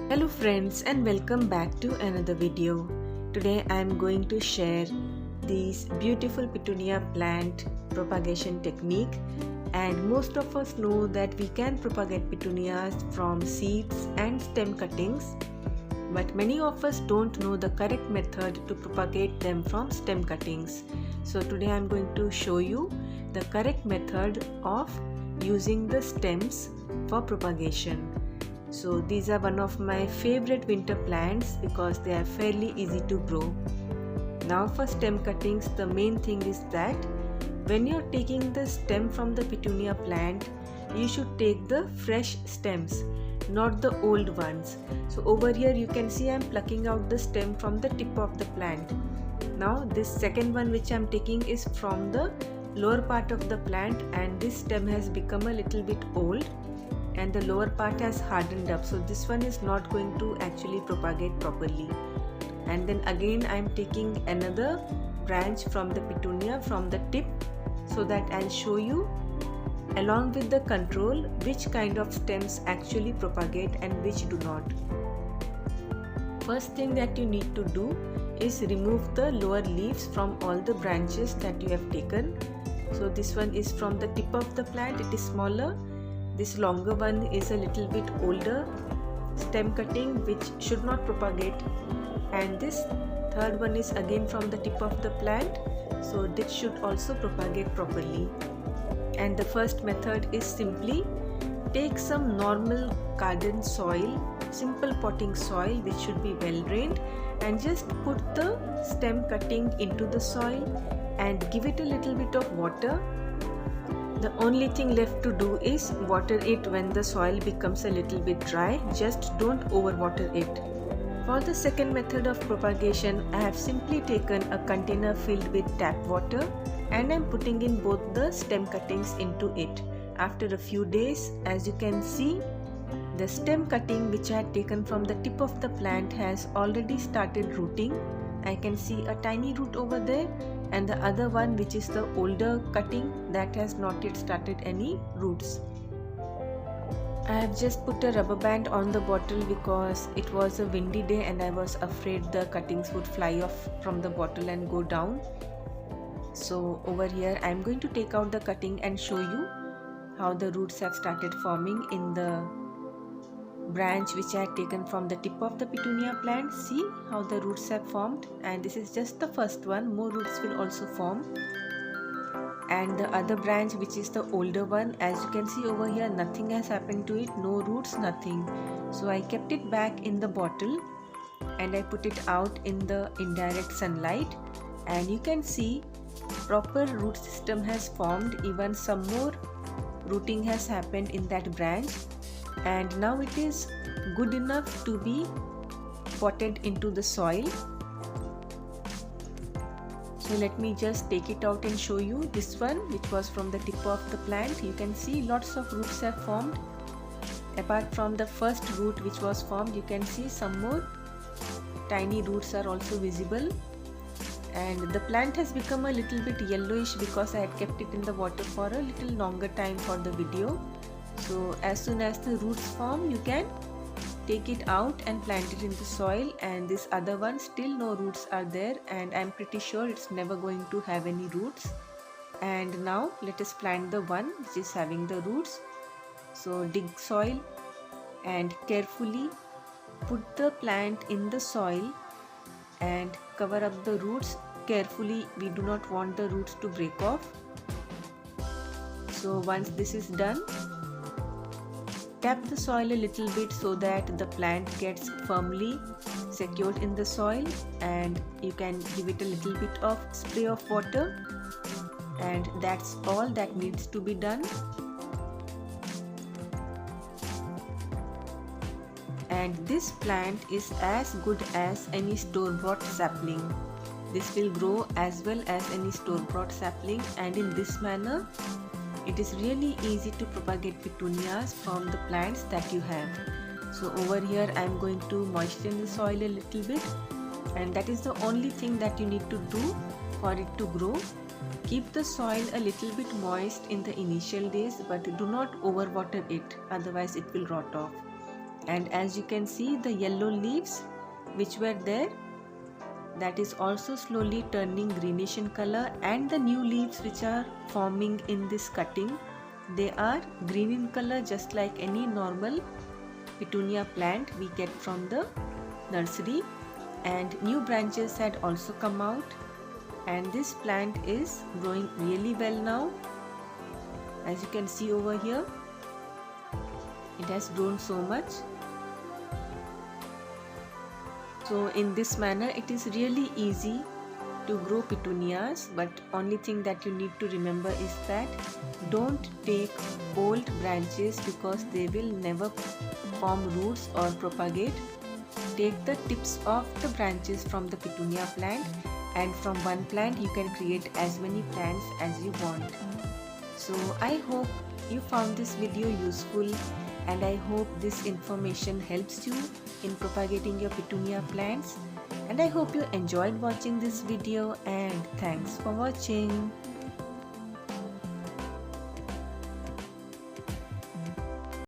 Hello friends and welcome back to another video. Today I am going to share this beautiful petunia plant propagation technique, and most of us know that we can propagate petunias from seeds and stem cuttings, but many of us don't know the correct method to propagate them from stem cuttings. So today I am going to show you the correct method of using the stems for propagation. So these are one of my favorite winter plants because they are fairly easy to grow. Now for stem cuttings, the main thing is that when you're taking the stem from the petunia plant, you should take the fresh stems, not the old ones. So over here you can see I'm plucking out the stem from the tip of the plant. Now this second one which I'm taking is from the lower part of the plant, and this stem has become a little bit old and the lower part has hardened up, so this one is not going to actually propagate properly. And then again I am taking another branch from the petunia from the tip, so that I'll show you along with the control which kind of stems actually propagate and which do not. First thing that you need to do is remove the lower leaves from all the branches that you have taken. So this one is from the tip of the plant, it is smaller. This longer one is a little bit older stem cutting which should not propagate, and this third one is again from the tip of the plant, so this should also propagate properly. And the first method is simply take some normal garden soil, simple potting soil which should be well drained, and just put the stem cutting into the soil and give it a little bit of water. The only thing left to do is water it when the soil becomes a little bit dry, just don't overwater it. For the second method of propagation, I have simply taken a container filled with tap water and I am putting in both the stem cuttings into it. After a few days, as you can see, the stem cutting which I had taken from the tip of the plant has already started rooting. I can see a tiny root over there, and the other one which is the older cutting that has not yet started any roots. I have just put a rubber band on the bottle because it was a windy day and I was afraid the cuttings would fly off from the bottle and go down. So over here I am going to take out the cutting and show you how the roots have started forming in the branch which I had taken from the tip of the petunia plant. See how the roots have formed, and this is just the first one, more roots will also form. And the other branch which is the older one, as you can see over here, nothing has happened to it, no roots, nothing. So I kept it back in the bottle and I put it out in the indirect sunlight, and you can see proper root system has formed, even some more rooting has happened in that branch, and now it is good enough to be potted into the soil. So let me just take it out and show you this one which was from the tip of the plant. You can see lots of roots have formed. Apart from the first root which was formed, you can see some more tiny roots are also visible, and the plant has become a little bit yellowish because I had kept it in the water for a little longer time for the video. So as soon as the roots form, you can take it out and plant it in the soil, and this other one still no roots are there, and I'm pretty sure it's never going to have any roots. And now let us plant the one which is having the roots. So dig soil and carefully put the plant in the soil and cover up the roots carefully. We do not want the roots to break off. So once this is done, tap the soil a little bit so that the plant gets firmly secured in the soil, and you can give it a little bit of spray of water, and that's all that needs to be done. And this plant is as good as any store-bought sapling. This will grow as well as any store-bought sapling, and in this manner it is really easy to propagate petunias from the plants that you have. So over here I am going to moisten the soil a little bit, and that is the only thing that you need to do for it to grow. Keep the soil a little bit moist in the initial days, but do not overwater it, otherwise it will rot off. and as you can see, the yellow leaves which were there, that is also slowly turning greenish in color, and the new leaves which are forming in this cutting, they are green in color just like any normal petunia plant we get from the nursery. And new branches had also come out, and this plant is growing really well now. As you can see over here, it has grown so much. So in this manner it is really easy to grow petunias, but only thing that you need to remember is that don't take old branches because they will never form roots or propagate. Take the tips of the branches from the petunia plant, and from one plant you can create as many plants as you want. So I hope you found this video useful, and I hope this information helps you in propagating your petunia plants, and I hope you enjoyed watching this video, and thanks for watching.